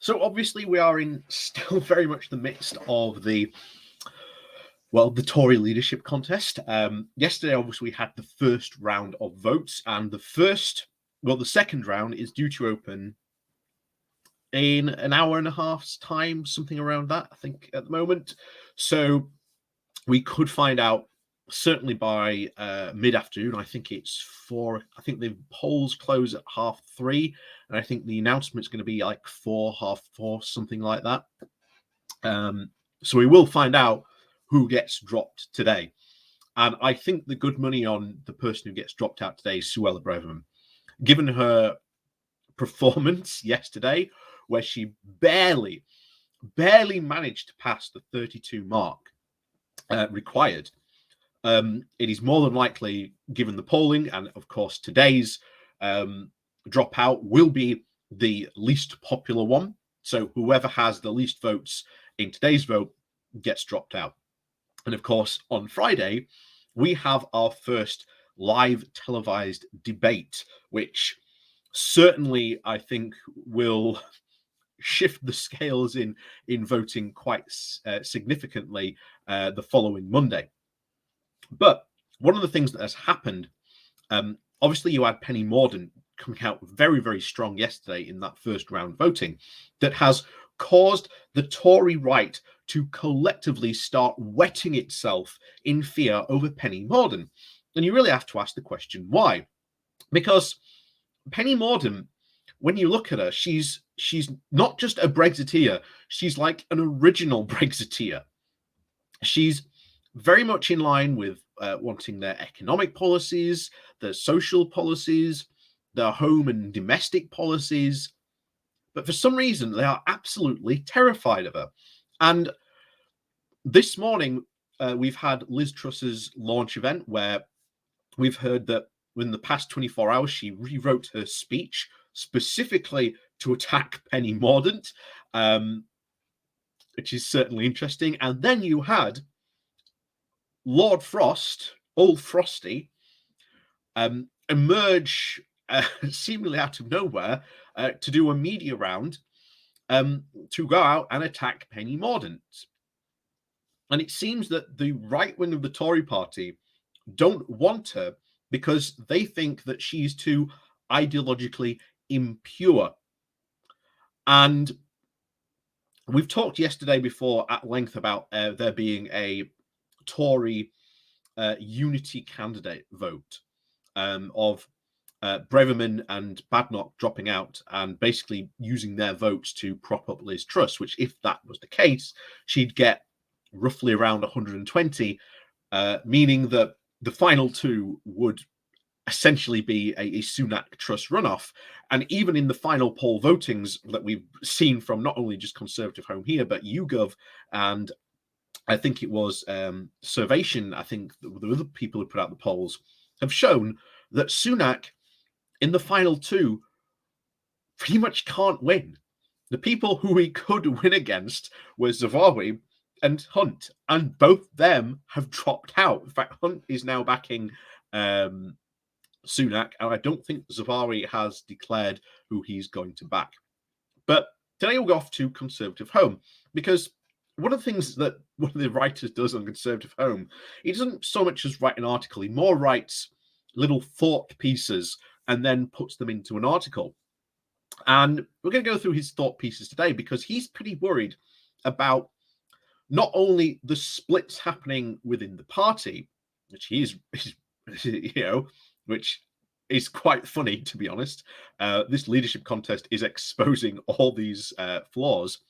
So obviously we are in still very much the midst of the Tory leadership contest. Yesterday, obviously, we had the first round of votes, and the second round is due to open in an hour and a half's time, something around that, I think, at the moment. So we could find out certainly by mid-afternoon. I think it's 4. I think the polls close at 3:30, and I think the announcement's going to be like 4:30, something like that. So we will find out who gets dropped today. And I think the good money on the person who gets dropped out today is Suella Braverman. Given her performance yesterday, where she barely managed to pass the 32 mark required, it is more than likely, given the polling, and of course today's dropout will be the least popular one. So whoever has the least votes in today's vote gets dropped out. And of course, on Friday, we have our first live televised debate, which certainly I think will shift the scales in voting quite significantly the following Monday. But one of the things that has happened, obviously you had Penny Mordaunt coming out very, very strong yesterday in that first round voting, that has caused the Tory right to collectively start wetting itself in fear over Penny Mordaunt. And you really have to ask the question, why? Because Penny Mordaunt, when you look at her, she's not just a Brexiteer, she's like an original Brexiteer. She's very much in line with wanting their economic policies, their social policies, their home and domestic policies. But for some reason, they are absolutely terrified of her. And this morning, we've had Liz Truss's launch event where we've heard that in the past 24 hours, she rewrote her speech specifically to attack Penny Mordaunt, which is certainly interesting. And then you had Lord Frost, Old Frosty, emerge seemingly out of nowhere to do a media round to go out and attack Penny Mordaunt. And it seems that the right wing of the Tory party don't want her because they think that she's too ideologically impure. And we've talked yesterday before at length about there being a Tory unity candidate vote of Braverman and Badenoch dropping out and basically using their votes to prop up Liz Truss, which, if that was the case, she'd get roughly around 120, meaning that the final two would essentially be a Sunak-Truss runoff. And even in the final poll votings that we've seen from not only just Conservative Home here, but YouGov, and I think it was Survation, I think the other people who put out the polls, have shown that Sunak in the final two pretty much can't win. The people who he could win against were Zawawi and Hunt, and both them have dropped out. In fact, Hunt is now backing Sunak, and I don't think Zawawi has declared who he's going to back. But today we'll go off to Conservative Home, because one of the things that one of the writers does on Conservative Home, he doesn't so much as write an article, he more writes little thought pieces and then puts them into an article. And we're going to go through his thought pieces today because he's pretty worried about not only the splits happening within the party, which he is which is quite funny, to be honest. This leadership contest is exposing all these flaws,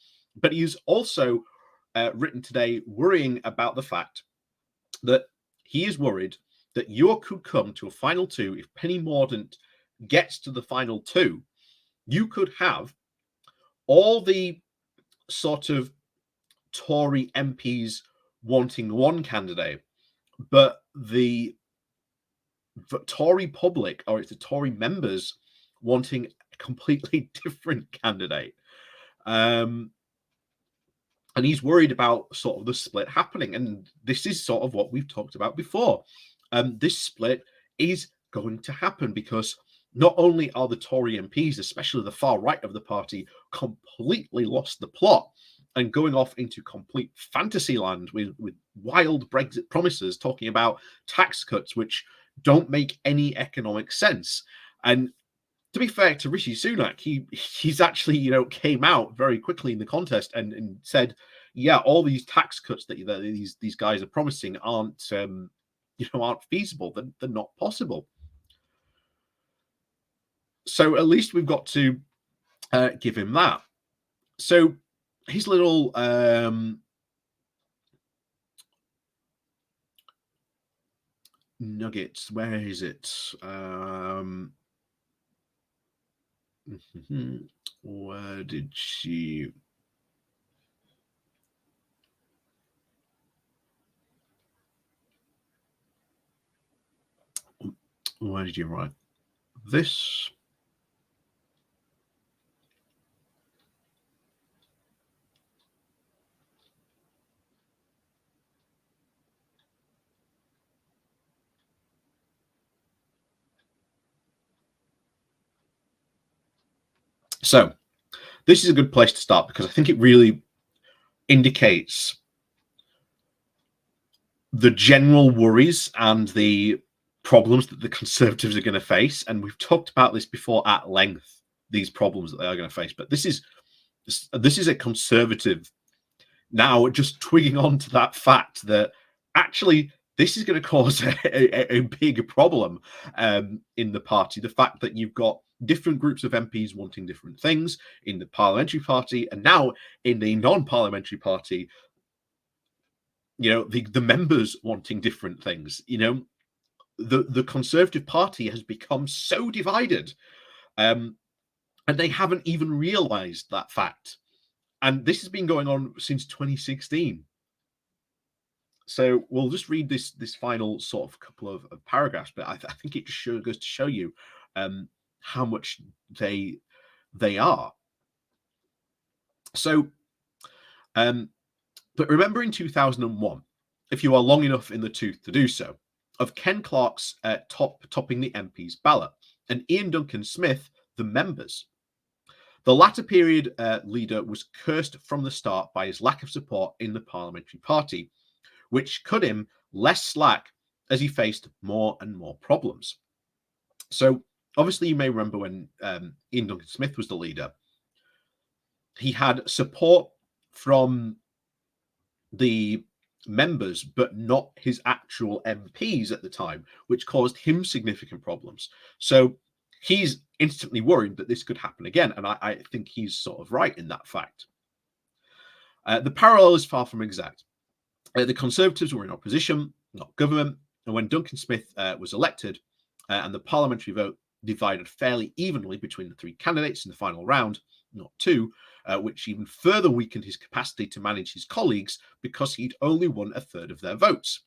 but he's also written today worrying about the fact that he is worried that York could come to a final two. If Penny Mordaunt gets to the final two, you could have all the sort of Tory MPs wanting one candidate, but the Tory public, or it's the Tory members, wanting a completely different candidate. And he's worried about sort of the split happening. And this is sort of what we've talked about before. This split is going to happen because not only are the Tory MPs, especially the far right of the party, completely lost the plot and going off into complete fantasy land with wild Brexit promises, talking about tax cuts which don't make any economic sense. And to be fair to Rishi Sunak, he's actually, came out very quickly in the contest and said, yeah, all these tax cuts that these guys are promising aren't aren't feasible. They're not possible. So at least we've got to give him that. So his little nuggets, where is it? Where did she? Where did you write this? So this is a good place to start because I think it really indicates the general worries and the problems that the Conservatives are going to face. And we've talked about this before at length, these problems that they are going to face. But this is a Conservative now just twigging on to that fact that actually this is going to cause a big problem in the party. The fact that you've got different groups of MPs wanting different things in the parliamentary party, and now in the non-parliamentary party, the members wanting different things. The Conservative Party has become so divided, and they haven't even realised that fact. And this has been going on since 2016. So we'll just read this final sort of couple of paragraphs, but I think it just goes to show you how much they are. So, but remember in 2001, if you are long enough in the tooth to do so, of Ken Clarke's topping the MP's ballot, and Ian Duncan Smith the members. The latter period leader was cursed from the start by his lack of support in the parliamentary party, which cut him less slack as he faced more and more problems. So obviously you may remember when Ian Duncan Smith was the leader, he had support from the members, but not his actual MPs at the time, which caused him significant problems. So he's instantly worried that this could happen again. And I think he's sort of right in that fact. The parallel is far from exact. The Conservatives were in opposition, not government. And when Duncan Smith was elected and the parliamentary vote divided fairly evenly between the three candidates in the final round, not two, which even further weakened his capacity to manage his colleagues because he'd only won a third of their votes.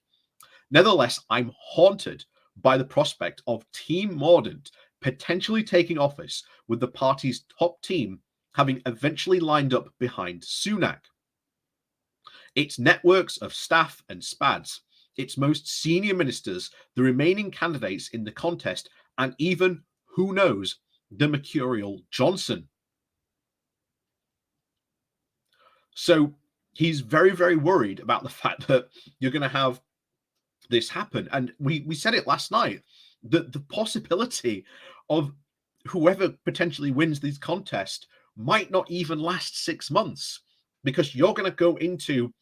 Nevertheless, I'm haunted by the prospect of Team Mordaunt potentially taking office with the party's top team having eventually lined up behind Sunak. Its networks of staff and spads, its most senior ministers, the remaining candidates in the contest, and even, who knows, the mercurial Johnson. So he's very, very worried about the fact that you're going to have this happen. And we said it last night, that the possibility of whoever potentially wins this contest might not even last 6 months, because you're going to go into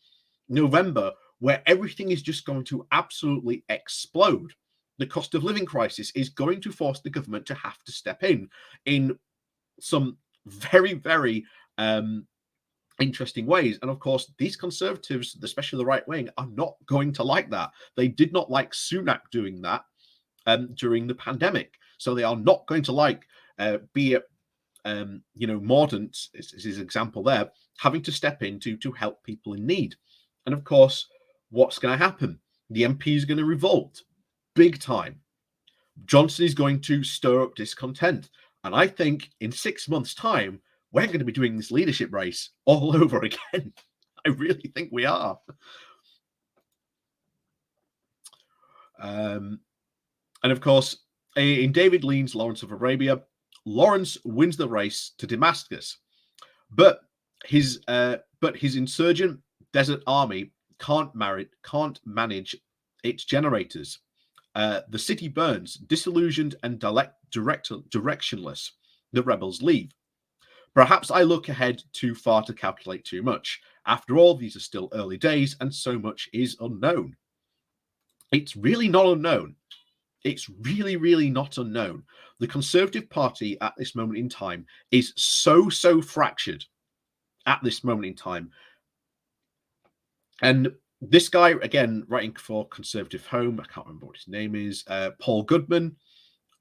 November where everything is just going to absolutely explode. The cost of living crisis is going to force the government to have to step in some very, very interesting ways. And of course, these Conservatives, especially the right wing, are not going to like that. They did not like Sunak doing that during the pandemic. So they are not going to like, be it, Mordaunt is his example there, having to step in to help people in need. And of course, what's going to happen? The MP is going to revolt big time. Johnson is going to stir up discontent. And I think in 6 months' time, we're going to be doing this leadership race all over again. I really think we are. And of course, In David Lean's Lawrence of Arabia, Lawrence wins the race to Damascus, but his insurgent desert army can't manage its generators. The city burns, disillusioned and directionless. The rebels leave. Perhaps I look ahead too far to calculate too much. After all, these are still early days, and so much is unknown. It's really not unknown. It's really, really not unknown. The Conservative Party at this moment in time is so fractured at this moment in time. And this guy, again, writing for Conservative Home, I can't remember what his name is, Paul Goodman,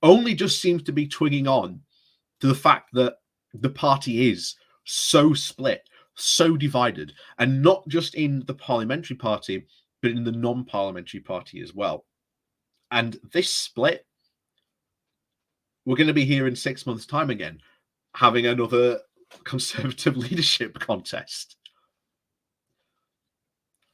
only just seems to be twigging on to the fact that the party is so split, so divided, and not just in the parliamentary party, but in the non-parliamentary party as well. And this split, we're going to be here in 6 months' time again, having another Conservative leadership contest.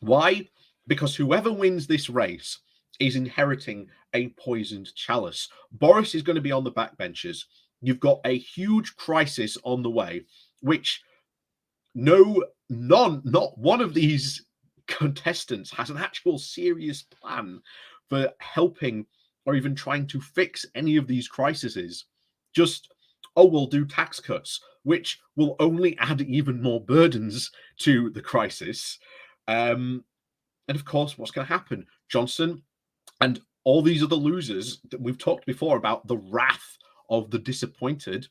Why? Because whoever wins this race is inheriting a poisoned chalice. Boris is going to be on the backbenches. You've got a huge crisis on the way, which not one of these contestants has an actual serious plan for helping or even trying to fix any of these crises. Just, oh, we'll do tax cuts, which will only add even more burdens to the crisis. And of course, what's going to happen? Johnson and all these other losers that we've talked before about, the wrath of the disappointed,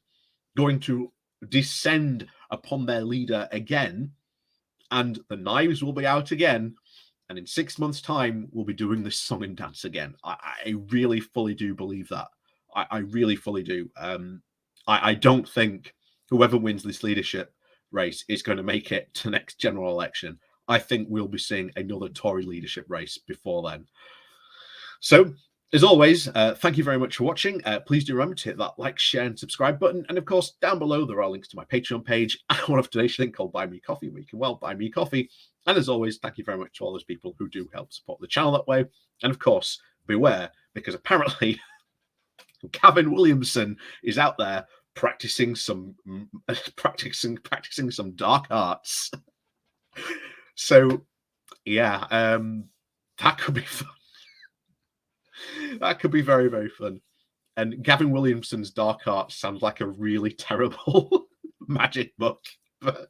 going to descend upon their leader again, and the knives will be out again. And in 6 months' time, we'll be doing this song and dance again. I really fully do believe that. I really fully do. I don't think whoever wins this leadership race is going to make it to the next general election. I think we'll be seeing another Tory leadership race before then. So, as always, thank you very much for watching. Please do remember to hit that like, share, and subscribe button. And of course, down below, there are links to my Patreon page and one of today's link called Buy Me Coffee, where you can, well, buy me coffee. And as always, thank you very much to all those people who do help support the channel that way. And of course, beware, because apparently Gavin Williamson is out there practicing some dark arts. So yeah, that could be fun. That could be very, very fun. And Gavin Williamson's dark arts sounds like a really terrible magic book, but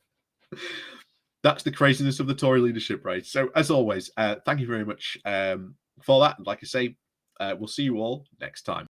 that's the craziness of the Tory leadership race. So as always, thank you very much for that. And like I say, we'll see you all next time.